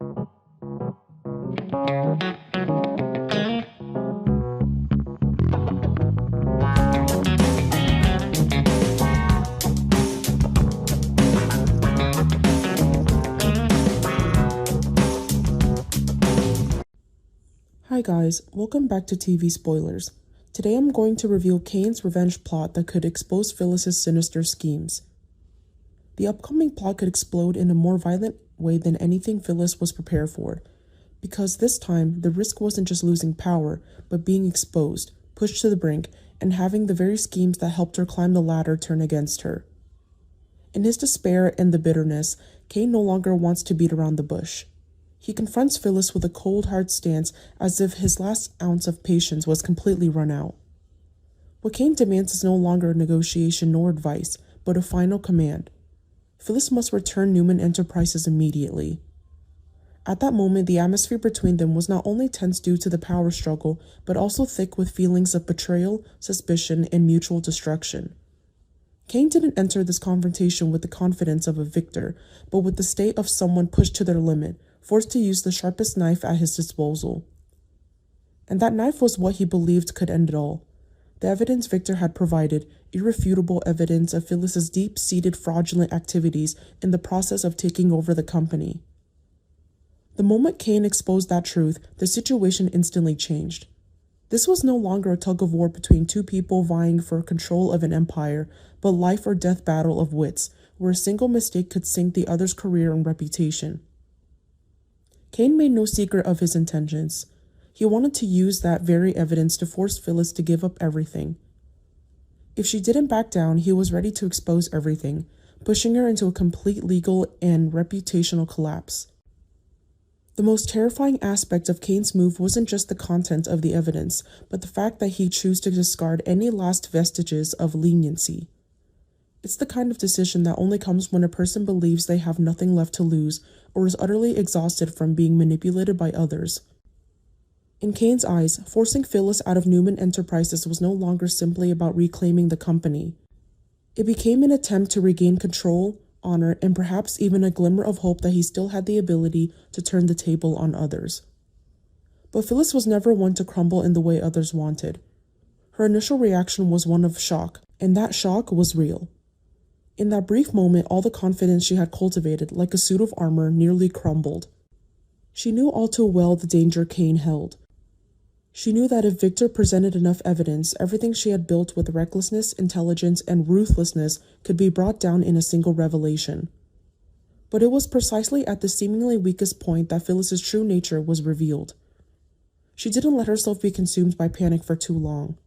Hi guys, welcome back to TV Spoilers. Today I'm going to reveal Kane's revenge plot that could expose Phyllis's sinister schemes. The upcoming plot could explode in a more violent way than anything Phyllis was prepared for, because this time the risk wasn't just losing power, but being exposed, pushed to the brink, and having the very schemes that helped her climb the ladder turn against her. In his despair and the bitterness, Kane no longer wants to beat around the bush. He confronts Phyllis with a cold, hard stance as if his last ounce of patience was completely run out. What Kane demands is no longer a negotiation nor advice, but a final command. Phyllis must return Newman Enterprises immediately. At that moment, the atmosphere between them was not only tense due to the power struggle, but also thick with feelings of betrayal, suspicion, and mutual destruction. Kane didn't enter this confrontation with the confidence of a victor, but with the state of someone pushed to their limit, forced to use the sharpest knife at his disposal. And that knife was what he believed could end it all. The evidence Victor had provided, irrefutable evidence of Phyllis's deep-seated fraudulent activities in the process of taking over the company. The moment Kane exposed that truth, the situation instantly changed. This was no longer a tug-of-war between two people vying for control of an empire, but life-or-death battle of wits, where a single mistake could sink the other's career and reputation. Kane made no secret of his intentions. He wanted to use that very evidence to force Phyllis to give up everything. If she didn't back down, he was ready to expose everything, pushing her into a complete legal and reputational collapse. The most terrifying aspect of Kane's move wasn't just the content of the evidence, but the fact that he chose to discard any last vestiges of leniency. It's the kind of decision that only comes when a person believes they have nothing left to lose or is utterly exhausted from being manipulated by others. In Kane's eyes, forcing Phyllis out of Newman Enterprises was no longer simply about reclaiming the company. It became an attempt to regain control, honor, and perhaps even a glimmer of hope that he still had the ability to turn the table on others. But Phyllis was never one to crumble in the way others wanted. Her initial reaction was one of shock, and that shock was real. In that brief moment, all the confidence she had cultivated, like a suit of armor, nearly crumbled. She knew all too well the danger Kane held. She knew that if Victor presented enough evidence, everything she had built with recklessness, intelligence, and ruthlessness could be brought down in a single revelation. But it was precisely at the seemingly weakest point that Phyllis's true nature was revealed. She didn't let herself be consumed by panic for too long.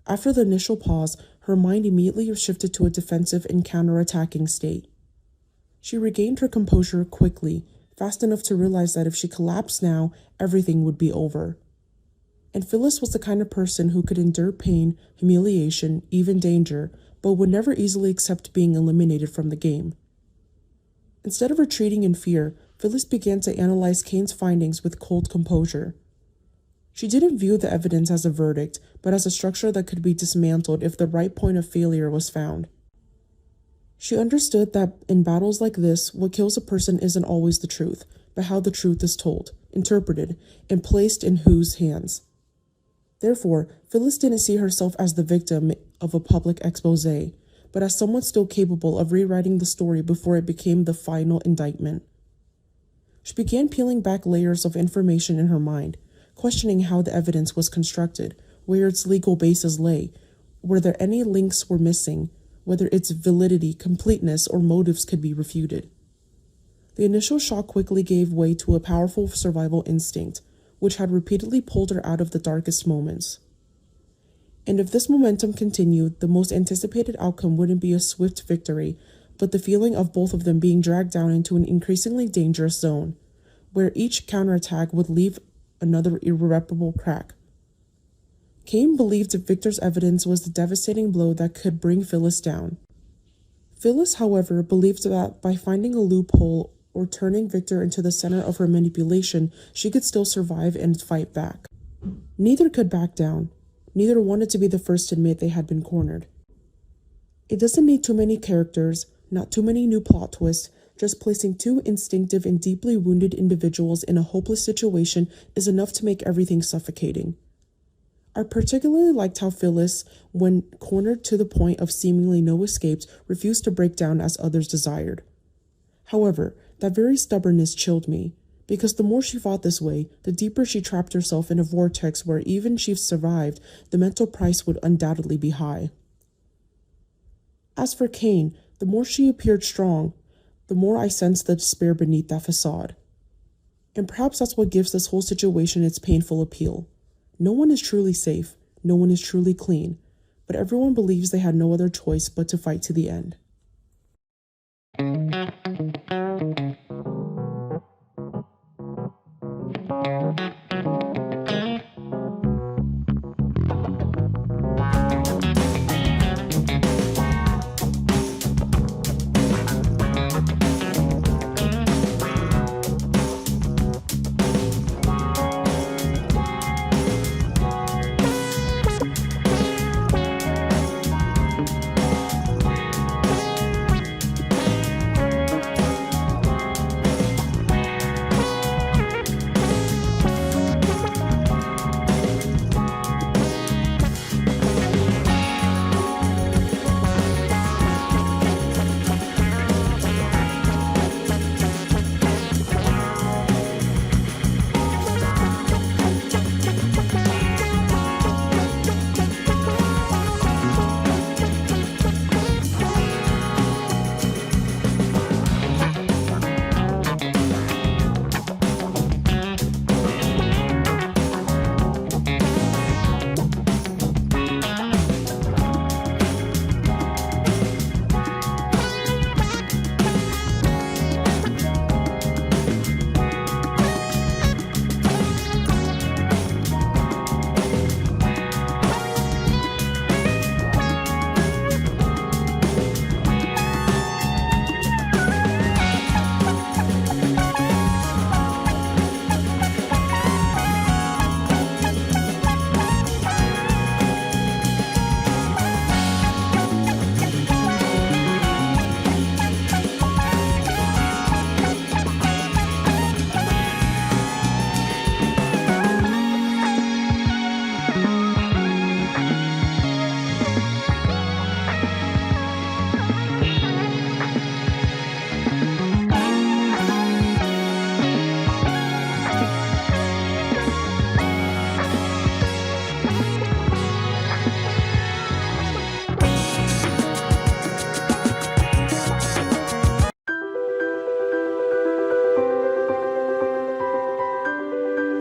After the initial pause, her mind immediately shifted to a defensive and counter-attacking state. She regained her composure quickly, fast enough to realize that if she collapsed now, everything would be over. And Phyllis was the kind of person who could endure pain, humiliation, even danger, but would never easily accept being eliminated from the game. Instead of retreating in fear, Phyllis began to analyze Kane's findings with cold composure. She didn't view the evidence as a verdict, but as a structure that could be dismantled if the right point of failure was found. She understood that in battles like this, what kills a person isn't always the truth, but how the truth is told, interpreted, and placed in whose hands. Therefore, Phyllis didn't see herself as the victim of a public expose, but as someone still capable of rewriting the story before it became the final indictment. She began peeling back layers of information in her mind, questioning how the evidence was constructed, where its legal basis lay, whether any links were missing, whether its validity, completeness, or motives could be refuted. The initial shock quickly gave way to a powerful survival instinct, which had repeatedly pulled her out of the darkest moments. And if this momentum continued, the most anticipated outcome wouldn't be a swift victory, but the feeling of both of them being dragged down into an increasingly dangerous zone, where each counterattack would leave another irreparable crack. Kane believed that Victor's evidence was the devastating blow that could bring Phyllis down. Phyllis, however, believed that by finding a loophole or turning Victor into the center of her manipulation, she could still survive and fight back. Neither could back down. Neither wanted to be the first to admit they had been cornered. It doesn't need too many characters, not too many new plot twists, Just placing two instinctive and deeply wounded individuals in a hopeless situation is enough to make everything suffocating. I particularly liked how Phyllis, when cornered to the point of seemingly no escapes, refused to break down as others desired. However, that very stubbornness chilled me, because the more she fought this way, the deeper she trapped herself in a vortex where even if she survived, the mental price would undoubtedly be high. As for Kane, the more she appeared strong, the more I sensed the despair beneath that facade. And perhaps that's what gives this whole situation its painful appeal. No one is truly safe, no one is truly clean, but everyone believes they had no other choice but to fight to the end.